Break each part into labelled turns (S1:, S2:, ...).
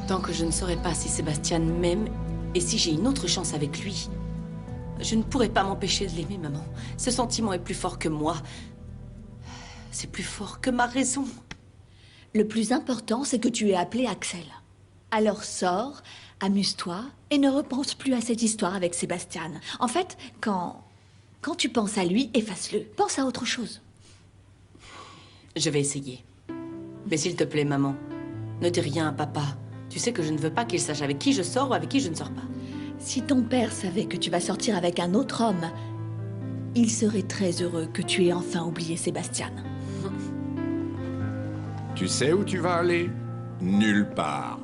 S1: Tant que je ne saurai pas si Sébastien m'aime et si j'ai une autre chance avec lui, je ne pourrai pas m'empêcher de l'aimer, maman. Ce sentiment est plus fort que moi. C'est plus fort que ma raison.
S2: Le plus important, c'est que tu aies appelé Axel. Alors sors, amuse-toi et ne repense plus à cette histoire avec Sébastien. En fait, quand tu penses à lui, efface-le. Pense à autre chose.
S1: Je vais essayer. Mais s'il te plaît, maman, ne dis rien à papa. Tu sais que je ne veux pas qu'il sache avec qui je sors ou avec qui je ne sors pas.
S2: Si ton père savait que tu vas sortir avec un autre homme, il serait très heureux que tu aies enfin oublié Sébastien.
S3: Tu sais où tu vas aller? Nulle part.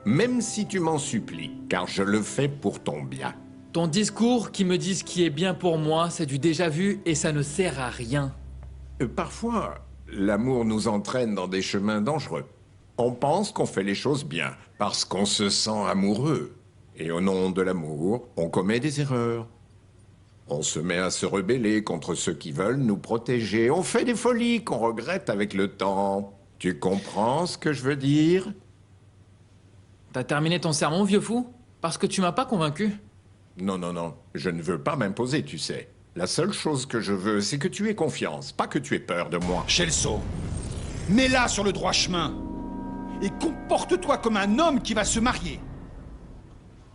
S3: Même si tu m'en supplies, car je le fais pour ton bien.
S4: Ton discours qui me dit ce qui est bien pour moi, c'est du déjà vu et ça ne sert à rien.
S3: Parfois, l'amour nous entraîne dans des chemins dangereux. On pense qu'on fait les choses bien, parce qu'on se sent amoureux. Et au nom de l'amour, on commet des erreurs. On se met à se rebeller contre ceux qui veulent nous protéger. On fait des folies qu'on regrette avec le temps. Tu comprends ce que je veux dire?
S4: T'as terminé ton sermon, vieux fou? Parce que tu m'as pas convaincu.
S3: Non, non, non. Je ne veux pas m'imposer, tu sais. La seule chose que je veux, c'est que tu aies confiance, pas que tu aies peur de moi.
S5: Chelso, mets-la sur le droit chemin. Et comporte-toi comme un homme qui va se marier.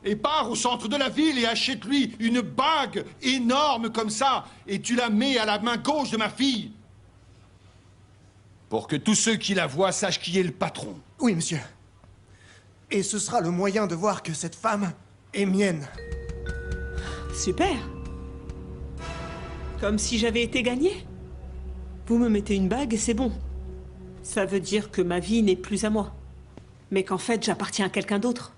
S5: Et pars au centre de la ville et achète-lui une bague énorme comme ça, et tu la mets à la main gauche de ma fille. Pour que tous ceux qui la voient sachent qui est le patron.
S6: Oui, monsieur. Et ce sera le moyen de voir que cette femme est mienne.
S7: Super. Comme si j'avais été gagnée. Vous me mettez une bague et c'est bon. Ça veut dire que ma vie n'est plus à moi. Mais qu'en fait, j'appartiens à quelqu'un d'autre.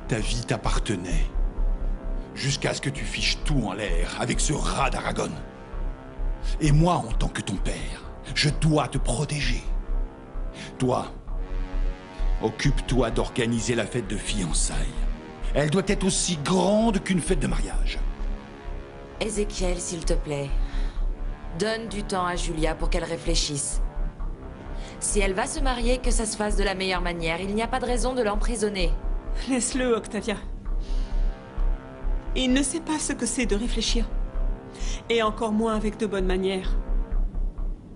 S5: Ta vie t'appartenait. Jusqu'à ce que tu fiches tout en l'air avec ce rat d'Aragon. Et moi, en tant que ton père, je dois te protéger. Toi, occupe-toi d'organiser la fête de fiançailles. Elle doit être aussi grande qu'une fête de mariage.
S8: Ézéchiel, s'il te plaît, donne du temps à Julia pour qu'elle réfléchisse. Si elle va se marier, que ça se fasse de la meilleure manière. Il n'y a pas de raison de l'emprisonner.
S7: Laisse-le, Octavia. Il ne sait pas ce que c'est de réfléchir. Et encore moins avec de bonnes manières.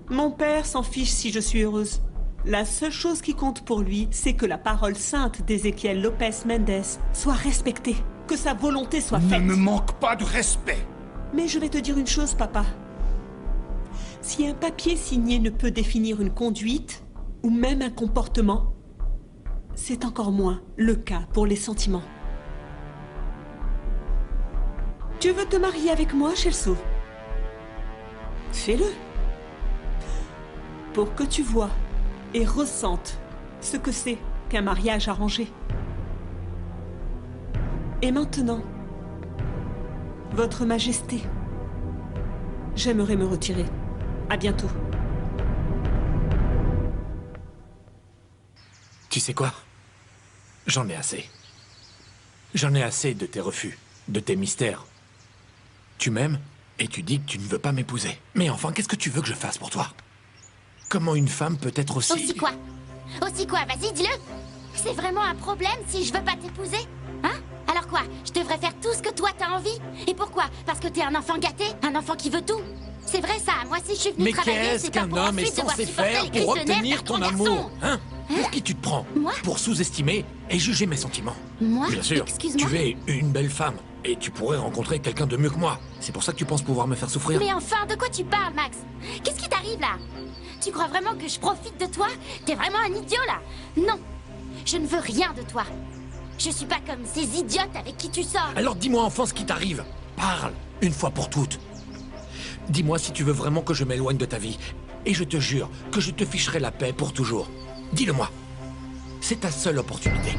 S7: Mon père s'en fiche si je suis heureuse. La seule chose qui compte pour lui, c'est que la parole sainte d'Ézéchiel Lopez Mendes soit respectée. Que sa volonté soit faite.
S5: Ne me manque pas de respect.
S7: Mais je vais te dire une chose, papa. Si un papier signé ne peut définir une conduite, ou même un comportement, c'est encore moins le cas pour les sentiments. Tu veux te marier avec moi, Chelso? Fais-le. Pour que tu vois et ressentes ce que c'est qu'un mariage arrangé. Et maintenant, Votre Majesté, j'aimerais me retirer. À bientôt.
S9: Tu sais quoi? J'en ai assez. J'en ai assez de tes refus, de tes mystères. Tu m'aimes et tu dis que tu ne veux pas m'épouser. Mais enfin, qu'est-ce que tu veux que je fasse pour toi? Comment une femme peut être aussi...
S10: Aussi quoi? Aussi quoi? Vas-y, dis-le! C'est vraiment un problème si je veux pas t'épouser? Hein? Alors quoi? Je devrais faire tout ce que toi t'as envie? Et pourquoi? Parce que t'es un enfant gâté? Un enfant qui veut tout? C'est vrai ça, moi si je suis venue travailler,
S9: qu'est-ce
S10: c'est pas
S9: qu'un
S10: pour
S9: homme est
S10: ensuite devoir
S9: censé
S10: supporter
S9: faire
S10: les
S9: pour
S10: crises de nerfs
S9: obtenir
S10: d'un
S9: ton
S10: gros
S9: amour?
S10: garçon.
S9: Hein? Pour qui tu te prends?
S10: Moi?
S9: Pour sous-estimer et juger mes sentiments.
S10: Moi?
S9: Bien sûr,
S10: Excuse-moi.
S9: tu es une belle femme et tu pourrais rencontrer quelqu'un de mieux que moi. C'est pour ça que tu penses pouvoir me faire souffrir.
S10: Mais enfin, de quoi tu parles, Max? Qu'est-ce qui t'arrive là? Tu crois vraiment que je profite de toi? T'es vraiment un idiot là? Non, je ne veux rien de toi. Je suis pas comme ces idiotes avec qui tu sors.
S9: Alors dis-moi enfin ce qui t'arrive. Parle, une fois pour toutes. Dis-moi si tu veux vraiment que je m'éloigne de ta vie. Et je te jure que je te ficherai la paix pour toujours. Dis-le-moi. C'est ta seule opportunité.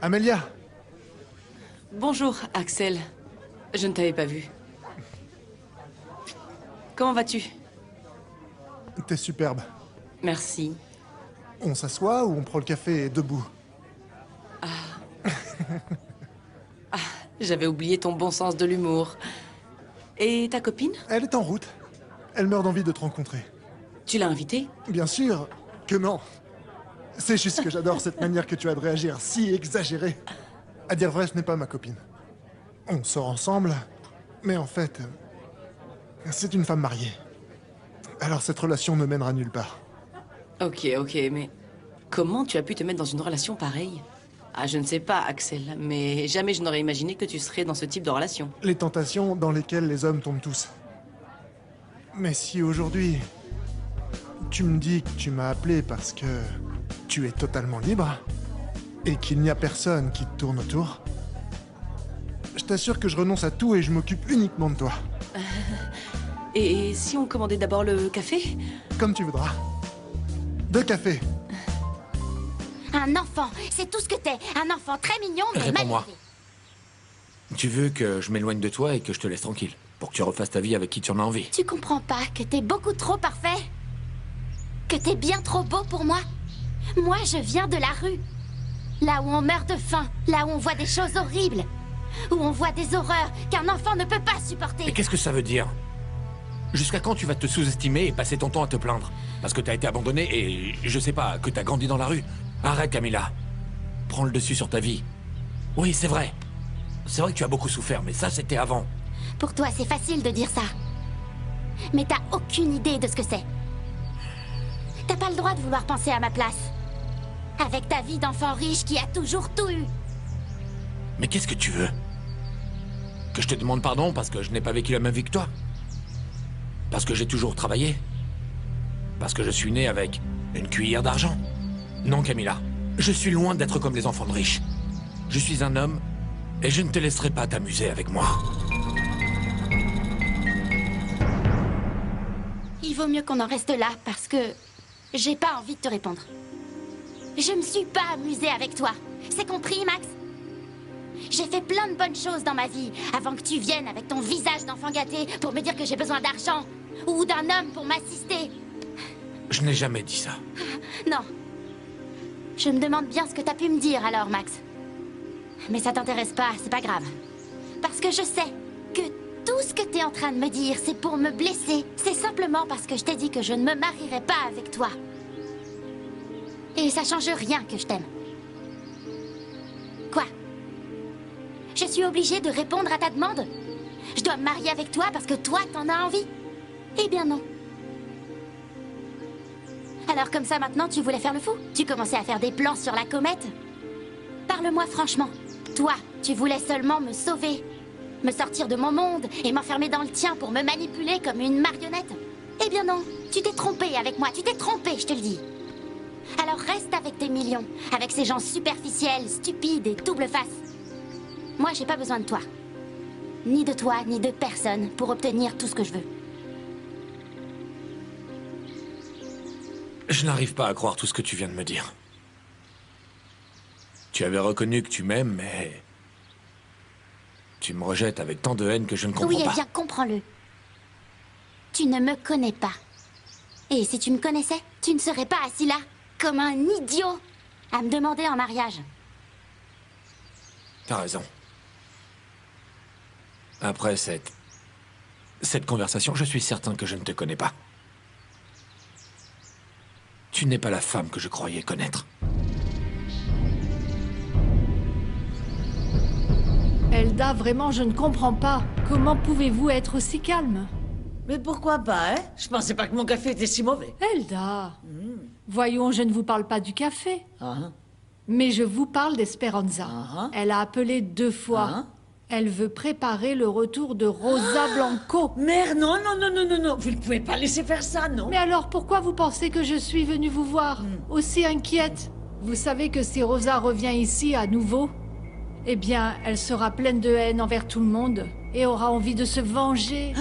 S6: Amélia!
S1: Bonjour, Axel. Je ne t'avais pas vu. Comment vas-tu?
S6: T'es superbe.
S1: Merci.
S6: On s'assoit ou on prend le café debout?
S1: J'avais oublié ton bon sens de l'humour. Et ta copine?
S6: Elle est en route. Elle meurt d'envie de te rencontrer.
S1: Tu l'as invitée?
S6: Bien sûr que non. C'est juste que j'adore cette manière que tu as de réagir, si exagérée. À dire vrai, ce n'est pas ma copine. On sort ensemble, mais en fait, c'est une femme mariée. Alors cette relation ne mènera nulle part.
S1: Ok, mais comment tu as pu te mettre dans une relation pareille? Ah, je ne sais pas, Axel, mais jamais je n'aurais imaginé que tu serais dans ce type de relation.
S6: Les tentations dans lesquelles les hommes tombent tous. Mais si aujourd'hui, tu me dis que tu m'as appelé parce que tu es totalement libre, et qu'il n'y a personne qui te tourne autour, je t'assure que je renonce à tout et je m'occupe uniquement de toi.
S1: Et si on commandait d'abord le café?
S6: Comme tu voudras. 2 cafés.
S10: Un enfant, c'est tout ce que t'es. Un enfant très mignon, mais mal
S9: Réponds-moi.
S10: élevé.
S9: Tu veux que je m'éloigne de toi et que je te laisse tranquille, pour que tu refasses ta vie avec qui tu en as envie.
S10: Tu comprends pas que t'es beaucoup trop parfait? Que t'es bien trop beau pour moi? Moi, je viens de la rue. Là où on meurt de faim, là où on voit des choses horribles, où on voit des horreurs qu'un enfant ne peut pas supporter.
S9: Mais qu'est-ce que ça veut dire? Jusqu'à quand tu vas te sous-estimer et passer ton temps à te plaindre? Parce que t'as été abandonné et, je sais pas, que t'as grandi dans la rue. Arrête, Camilla. Prends le dessus sur ta vie. Oui, c'est vrai. C'est vrai que tu as beaucoup souffert, mais ça, c'était avant.
S10: Pour toi, c'est facile de dire ça. Mais t'as aucune idée de ce que c'est. T'as pas le droit de vouloir penser à ma place. Avec ta vie d'enfant riche qui a toujours tout eu.
S9: Mais qu'est-ce que tu veux? Que je te demande pardon parce que je n'ai pas vécu la même vie que toi? Parce que j'ai toujours travaillé? Parce que je suis né avec une cuillère d'argent? Non, Camilla. Je suis loin d'être comme les enfants de riches. Je suis un homme et je ne te laisserai pas t'amuser avec moi.
S10: Il vaut mieux qu'on en reste là parce que j'ai pas envie de te répondre. Je me suis pas amusée avec toi. C'est compris, Max? J'ai fait plein de bonnes choses dans ma vie avant que tu viennes avec ton visage d'enfant gâté pour me dire que j'ai besoin d'argent ou d'un homme pour m'assister.
S9: Je n'ai jamais dit ça.
S10: Non. Je me demande bien ce que t'as pu me dire alors, Max. Mais ça t'intéresse pas, c'est pas grave. Parce que je sais que tout ce que t'es en train de me dire, c'est pour me blesser. C'est simplement parce que je t'ai dit que je ne me marierai pas avec toi. Et ça change rien que je t'aime. Quoi? Je suis obligée de répondre à ta demande? Je dois me marier avec toi parce que toi, t'en as envie? Eh bien non. Alors comme ça maintenant, tu voulais faire le fou? Tu commençais à faire des plans sur la comète? Parle-moi franchement. Toi, tu voulais seulement me sauver. Me sortir de mon monde et m'enfermer dans le tien pour me manipuler comme une marionnette? Eh bien non, tu t'es trompé avec moi, tu t'es trompé, je te le dis. Alors reste avec tes millions, avec ces gens superficiels, stupides et double-face. Moi, j'ai pas besoin de toi. Ni de toi, ni de personne pour obtenir tout ce que je veux.
S9: Je n'arrive pas à croire tout ce que tu viens de me dire. Tu avais reconnu que tu m'aimes, mais... tu me rejettes avec tant de haine que je ne comprends
S10: Oui,
S9: pas.
S10: eh bien, comprends-le. Tu ne me connais pas. Et si tu me connaissais, tu ne serais pas assis là, comme un idiot, à me demander en mariage.
S9: T'as raison. Après cette conversation, je suis certain que je ne te connais pas. Tu n'es pas la femme que je croyais connaître.
S11: Elda, vraiment, je ne comprends pas. Comment pouvez-vous être aussi calme?
S12: Mais pourquoi pas, hein? Je pensais pas que mon café était si mauvais.
S11: Elda, voyons, je ne vous parle pas du café. Mais je vous parle d'Esperanza. Elle a appelé 2 fois. Elle veut préparer le retour de Rosa Blanco.
S12: Merde, non. Vous ne pouvez pas laisser faire ça, non?
S11: Mais alors, pourquoi vous pensez que je suis venue vous voir? Aussi inquiète? Vous savez que si Rosa revient ici à nouveau, eh bien, elle sera pleine de haine envers tout le monde et aura envie de se venger.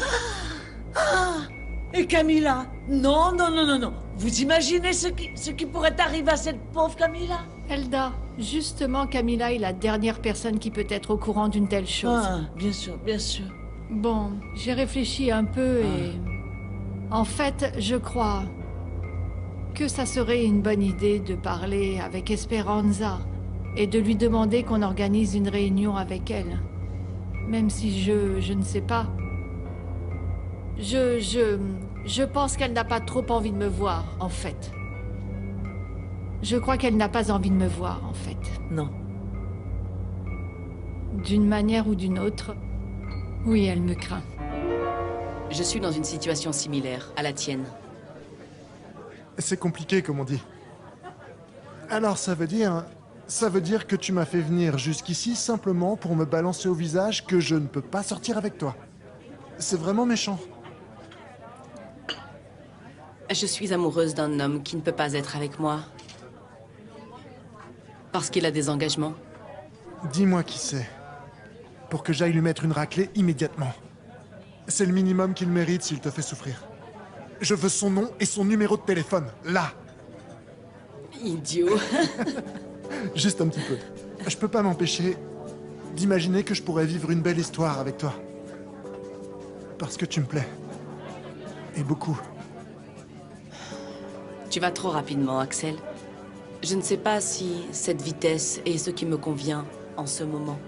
S12: Et Camilla? Non. Vous imaginez ce qui pourrait arriver à cette pauvre Camilla?
S11: Elda, justement, Camilla est la dernière personne qui peut être au courant d'une telle chose.
S12: Bien sûr.
S11: Bon, j'ai réfléchi un peu et... En fait, je crois que ça serait une bonne idée de parler avec Esperanza et de lui demander qu'on organise une réunion avec elle. Même si je ne sais pas. Je pense qu'elle n'a pas trop envie de me voir, en fait. Je crois qu'elle n'a pas envie de me voir, en fait.
S12: Non.
S11: D'une manière ou d'une autre, oui, elle me craint.
S1: Je suis dans une situation similaire à la tienne.
S6: C'est compliqué, comme on dit. Alors, ça veut dire que tu m'as fait venir jusqu'ici simplement pour me balancer au visage que je ne peux pas sortir avec toi. C'est vraiment méchant.
S1: Je suis amoureuse d'un homme qui ne peut pas être avec moi. Parce qu'il a des engagements.
S6: Dis-moi qui c'est. Pour que j'aille lui mettre une raclée immédiatement. C'est le minimum qu'il mérite s'il te fait souffrir. Je veux son nom et son numéro de téléphone, là.
S1: Idiot.
S6: Juste un petit peu. Je peux pas m'empêcher d'imaginer que je pourrais vivre une belle histoire avec toi. Parce que tu me plais. Et beaucoup.
S1: Tu vas trop rapidement, Axel. Je ne sais pas si cette vitesse est ce qui me convient en ce moment.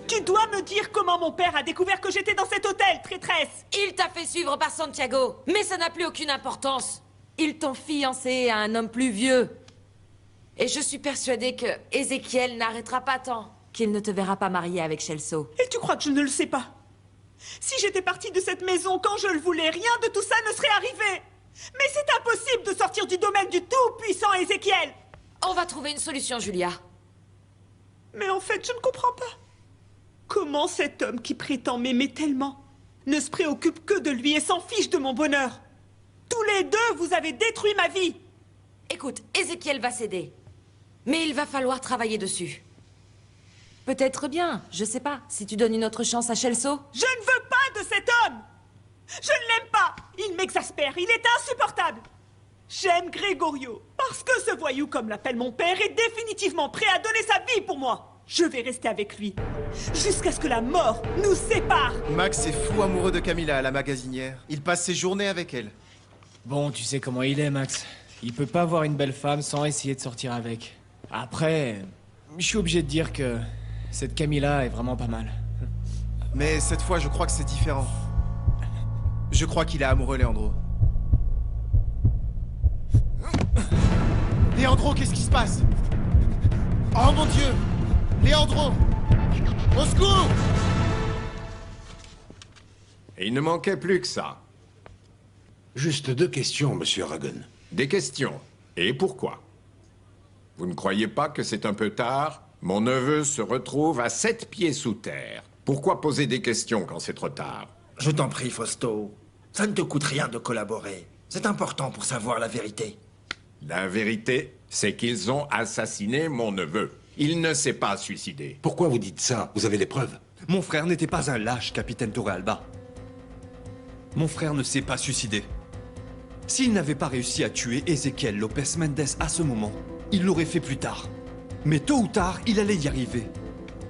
S7: Tu dois me dire comment mon père a découvert que j'étais dans cet hôtel, traîtresse!
S8: Il t'a fait suivre par Santiago, mais ça n'a plus aucune importance. Ils t'ont fiancé à un homme plus vieux. Et je suis persuadée que Ézéchiel n'arrêtera pas tant qu'il ne te verra pas mariée avec Shelso.
S7: Et tu crois que je ne le sais pas? Si j'étais partie de cette maison quand je le voulais, rien de tout ça ne serait arrivé! Mais c'est impossible de sortir du domaine du tout-puissant Ézéchiel!
S8: On va trouver une solution, Julia.
S7: Mais en fait, je ne comprends pas. Comment cet homme qui prétend m'aimer tellement ne se préoccupe que de lui et s'en fiche de mon bonheur? Tous les deux, vous avez détruit ma vie!
S8: Écoute, Ézéchiel va céder. Mais il va falloir travailler dessus. Peut-être bien, je sais pas, si tu donnes une autre chance à Shelso.
S7: Je ne veux pas de cet homme! Je ne l'aime pas! Il m'exaspère, il est insupportable! J'aime Gregorio, parce que ce voyou, comme l'appelle mon père, est définitivement prêt à donner sa vie pour moi. Je vais rester avec lui, jusqu'à ce que la mort nous sépare.
S13: Max est fou amoureux de Camilla, la magasinière. Il passe ses journées avec elle.
S14: Bon, tu sais comment il est, Max. Il peut pas voir une belle femme sans essayer de sortir avec. Après, je suis obligé de dire que cette Camilla est vraiment pas mal.
S13: Mais cette fois, je crois que c'est différent. Je crois qu'il est amoureux, Leandro. Leandro, qu'est-ce qui se passe? Oh mon Dieu! Leandro! Au secours!
S3: Et il ne manquait plus que ça.
S15: Juste 2 questions, monsieur Aragon.
S3: Des questions. Et pourquoi? Vous ne croyez pas que c'est un peu tard? Mon neveu se retrouve à 7 pieds sous terre. Pourquoi poser des questions quand c'est trop tard?
S16: Je t'en prie, Fausto. Ça ne te coûte rien de collaborer. C'est important pour savoir la vérité.
S3: La vérité, c'est qu'ils ont assassiné mon neveu. Il ne s'est pas suicidé.
S15: Pourquoi vous dites ça? Vous avez des preuves?
S17: Mon frère n'était pas un lâche, capitaine Torrealba. Mon frère ne s'est pas suicidé. S'il n'avait pas réussi à tuer Ezequiel Lopez Mendes à ce moment, il l'aurait fait plus tard. Mais tôt ou tard, il allait y arriver.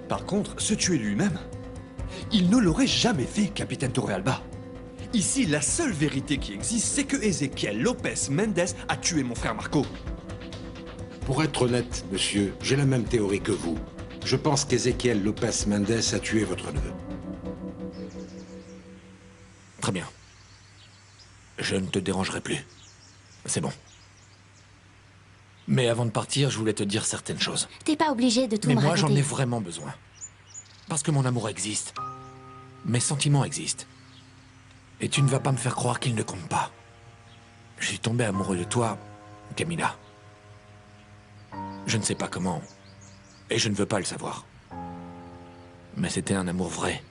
S17: Par contre, se tuer lui-même, il ne l'aurait jamais fait, capitaine Torrealba. Ici, la seule vérité qui existe, c'est que Ezequiel Lopez Mendes a tué mon frère Marco.
S15: Pour être honnête, monsieur, j'ai la même théorie que vous. Je pense qu'Ezequiel Lopez Mendes a tué votre neveu.
S9: Très bien. Je ne te dérangerai plus. C'est bon. Mais avant de partir, je voulais te dire certaines choses.
S10: T'es pas obligé de tout
S9: Mais
S10: me
S9: moi,
S10: raconter.
S9: j'en ai vraiment besoin. Parce que mon amour existe. Mes sentiments existent. Et tu ne vas pas me faire croire qu'ils ne comptent pas. Je suis tombé amoureux de toi, Camilla. Je ne sais pas comment. Et je ne veux pas le savoir. Mais c'était un amour vrai.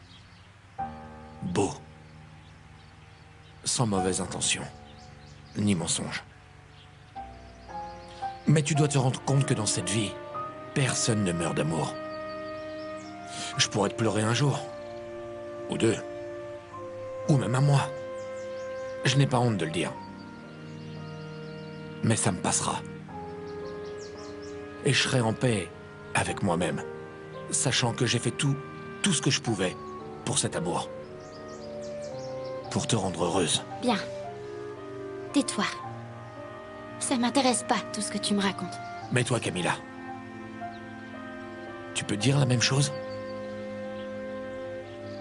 S9: Beau. Sans mauvaise intention. Ni mensonge. Mais tu dois te rendre compte que dans cette vie, personne ne meurt d'amour. Je pourrais te pleurer un jour. Ou 2. Ou même un mois. Je n'ai pas honte de le dire. Mais ça me passera. Et je serai en paix avec moi-même, sachant que j'ai fait tout ce que je pouvais pour cet amour. Pour te rendre heureuse.
S10: Bien. Tais-toi. Ça m'intéresse pas, tout ce que tu me racontes.
S9: Mais toi, Camilla, tu peux dire la même chose?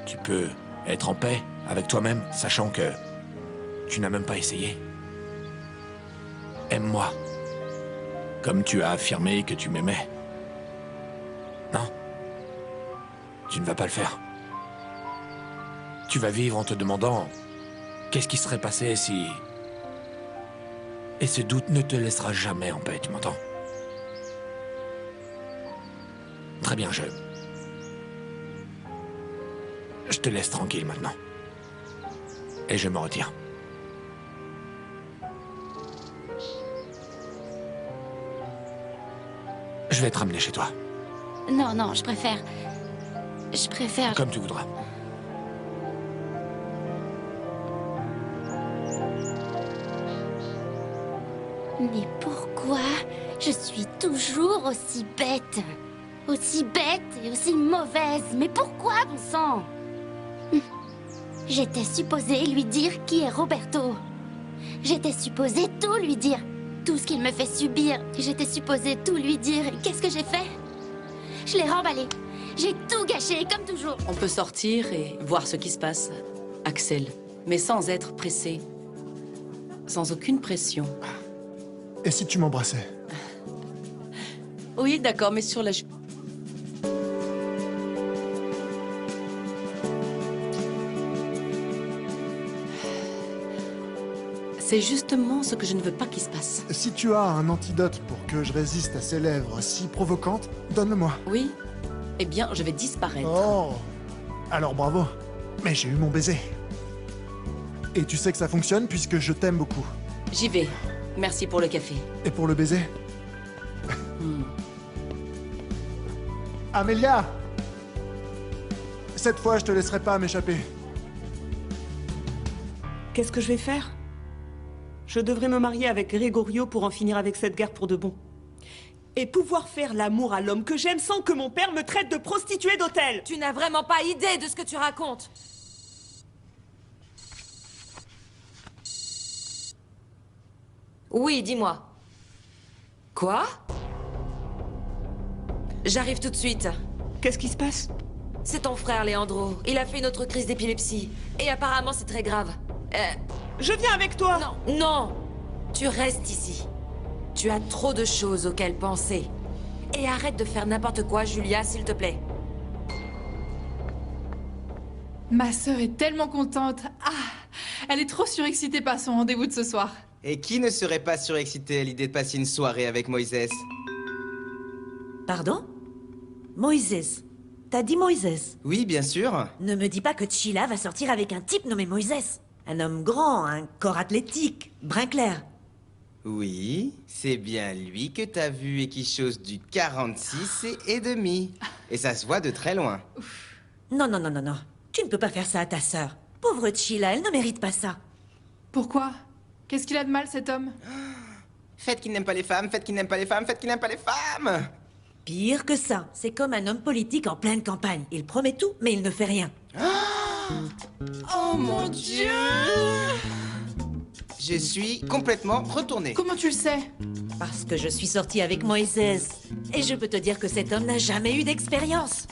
S9: Tu peux être en paix avec toi-même, sachant que Tu n'as même pas essayé. Aime-moi. Comme tu as affirmé que tu m'aimais. Non. Tu ne vas pas le faire. Tu vas vivre en te demandant qu'est-ce qui serait passé si... Et ce doute ne te laissera jamais en paix, tu m'entends? Très bien, je te laisse tranquille maintenant. Et je me retire. Je vais te ramener chez toi.
S10: Non, non, je préfère...
S9: Comme tu voudras.
S10: Mais pourquoi je suis toujours aussi bête? Aussi bête et aussi mauvaise. Mais pourquoi, bon sang? J'étais supposée lui dire qui est Roberto. J'étais supposée tout lui dire. Tout ce qu'il me fait subir. J'étais supposée tout lui dire. Et qu'est-ce que j'ai fait? Je l'ai remballé. J'ai tout gâché, comme toujours.
S1: On peut sortir et voir ce qui se passe, Axel. Mais sans être pressé. Sans aucune pression.
S6: Et si tu m'embrassais?
S1: Oui, d'accord, mais sur la... C'est justement ce que je ne veux pas qu'il se passe.
S6: Si tu as un antidote pour que je résiste à ces lèvres si provocantes, donne-le-moi.
S1: Oui. Eh bien, je vais disparaître.
S6: Oh. Alors bravo. Mais j'ai eu mon baiser. Et tu sais que ça fonctionne puisque je t'aime beaucoup.
S1: J'y vais. Merci pour le café.
S6: Et pour le baiser? Amélia! Cette fois, je te laisserai pas m'échapper.
S7: Qu'est-ce que je vais faire? Je devrais me marier avec Gregorio pour en finir avec cette guerre pour de bon. Et pouvoir faire l'amour à l'homme que j'aime sans que mon père me traite de prostituée d'hôtel.
S8: Tu n'as vraiment pas idée de ce que tu racontes. Oui, dis-moi. Quoi? J'arrive tout de suite.
S7: Qu'est-ce qui se passe?
S8: C'est ton frère, Leandro. Il a fait une autre crise d'épilepsie. Et apparemment, c'est très grave.
S7: Je viens avec toi.
S8: Non, non. Tu restes ici. Tu as trop de choses auxquelles penser. Et arrête de faire n'importe quoi, Julia, s'il te plaît.
S18: Ma sœur est tellement contente. Ah, elle est trop surexcitée par son rendez-vous de ce soir.
S19: Et qui ne serait pas surexcité à l'idée de passer une soirée avec Moïse?
S12: Pardon? Moïse. T'as dit Moïse?
S19: Oui, bien sûr.
S12: Ne me dis pas que Sheila va sortir avec un type nommé Moïse. Un homme grand, un corps athlétique, brun clair.
S19: Oui, c'est bien lui que t'as vu et qui chose du 46 et demi. Et ça se voit de très loin.
S12: Non, non, non, non, non. Tu ne peux pas faire ça à ta sœur. Pauvre Sheila, elle ne mérite pas ça.
S18: Pourquoi? Qu'est-ce qu'il a de mal, cet homme?
S19: Faites qu'il n'aime pas les femmes, faites qu'il n'aime pas les femmes, faites qu'il n'aime pas les femmes.
S12: Pire que ça, c'est comme un homme politique en pleine campagne. Il promet tout, mais il ne fait rien.
S18: Oh mon Dieu!
S19: Je suis complètement retourné.
S18: Comment tu le sais?
S12: Parce que je suis sortie avec Moïse. Et je peux te dire que cet homme n'a jamais eu d'expérience.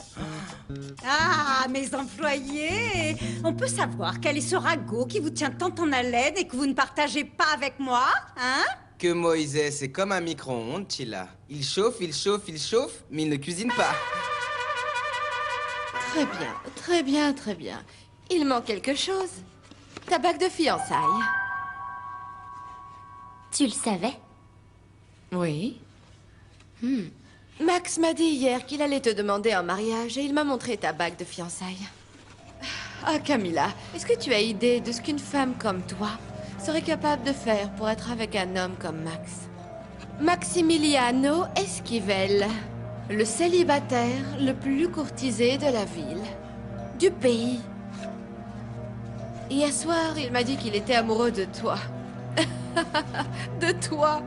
S20: Ah, mes employés! On peut savoir quel est ce ragot qui vous tient tant en haleine et que vous ne partagez pas avec moi, hein?
S19: Que Moïse est comme un micro-ondes, Sheila. Il chauffe, il chauffe, il chauffe, mais il ne cuisine pas.
S21: Très bien, très bien, très bien. Il manque quelque chose. Ta bague de fiançailles.
S10: Tu le savais?
S21: Oui. Max m'a dit hier qu'il allait te demander en mariage et il m'a montré ta bague de fiançailles. Ah, Camilla, est-ce que tu as idée de ce qu'une femme comme toi serait capable de faire pour être avec un homme comme Max? Maximiliano Esquivel, le célibataire le plus courtisé de la ville, du pays. Hier soir, il m'a dit qu'il était amoureux de toi. De toi.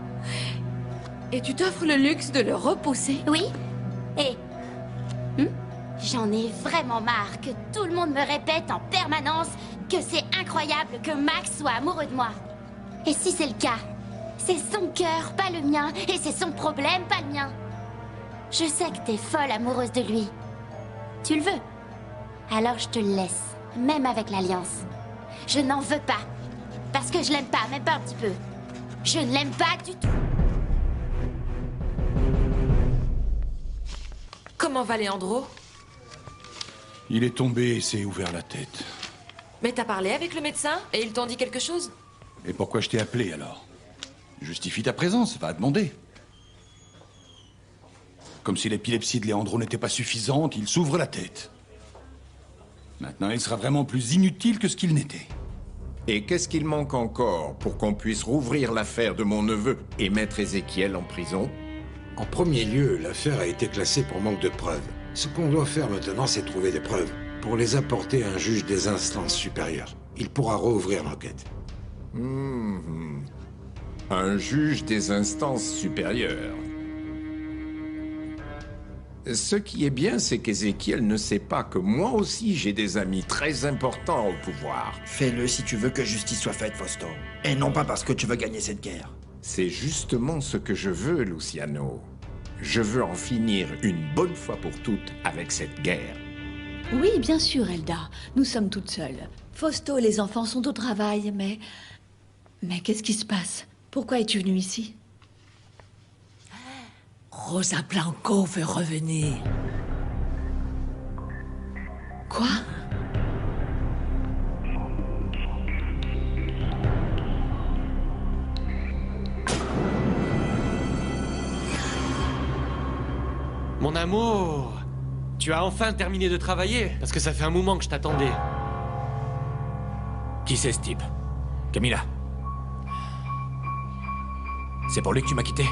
S21: Et tu t'offres le luxe de le repousser?
S10: Oui. Et... j'en ai vraiment marre que tout le monde me répète en permanence que c'est incroyable que Max soit amoureux de moi. Et si c'est le cas, c'est son cœur, pas le mien, et c'est son problème, pas le mien. Je sais que t'es folle amoureuse de lui. Tu le veux? Alors je te le laisse, même avec l'Alliance. Je n'en veux pas. Parce que je l'aime pas, même pas un petit peu. Je ne l'aime pas du tout.
S8: Comment va Leandro?
S5: Il est tombé et s'est ouvert la tête.
S8: Mais t'as parlé avec le médecin et ils t'ont dit quelque chose?
S5: Et pourquoi je t'ai appelé alors? Justifie ta présence, va demander. Comme si l'épilepsie de Leandro n'était pas suffisante, il s'ouvre la tête. Maintenant, il sera vraiment plus inutile que ce qu'il n'était.
S3: Et qu'est-ce qu'il manque encore pour qu'on puisse rouvrir l'affaire de mon neveu et mettre Ézéchiel en prison?
S15: En premier lieu, l'affaire a été classée pour manque de preuves. Ce qu'on doit faire maintenant, c'est trouver des preuves pour les apporter à un juge des instances supérieures. Il pourra rouvrir l'enquête.
S3: Un juge des instances supérieures. Ce qui est bien, c'est qu'Ézéchiel ne sait pas que moi aussi j'ai des amis très importants au pouvoir.
S16: Fais-le si tu veux que justice soit faite, Fausto. Et non pas parce que tu veux gagner cette guerre.
S3: C'est justement ce que je veux, Luciano. Je veux en finir une bonne fois pour toutes avec cette guerre.
S11: Oui, bien sûr, Elda. Nous sommes toutes seules. Fausto et les enfants sont au travail, mais... Mais qu'est-ce qui se passe? Pourquoi es-tu venue ici?
S2: Rosa Blanco veut revenir.
S11: Quoi?
S14: Mon amour, tu as enfin terminé de travailler? Parce que ça fait un moment que je t'attendais.
S9: Qui c'est ce type? Camilla. C'est pour lui que tu m'as quitté?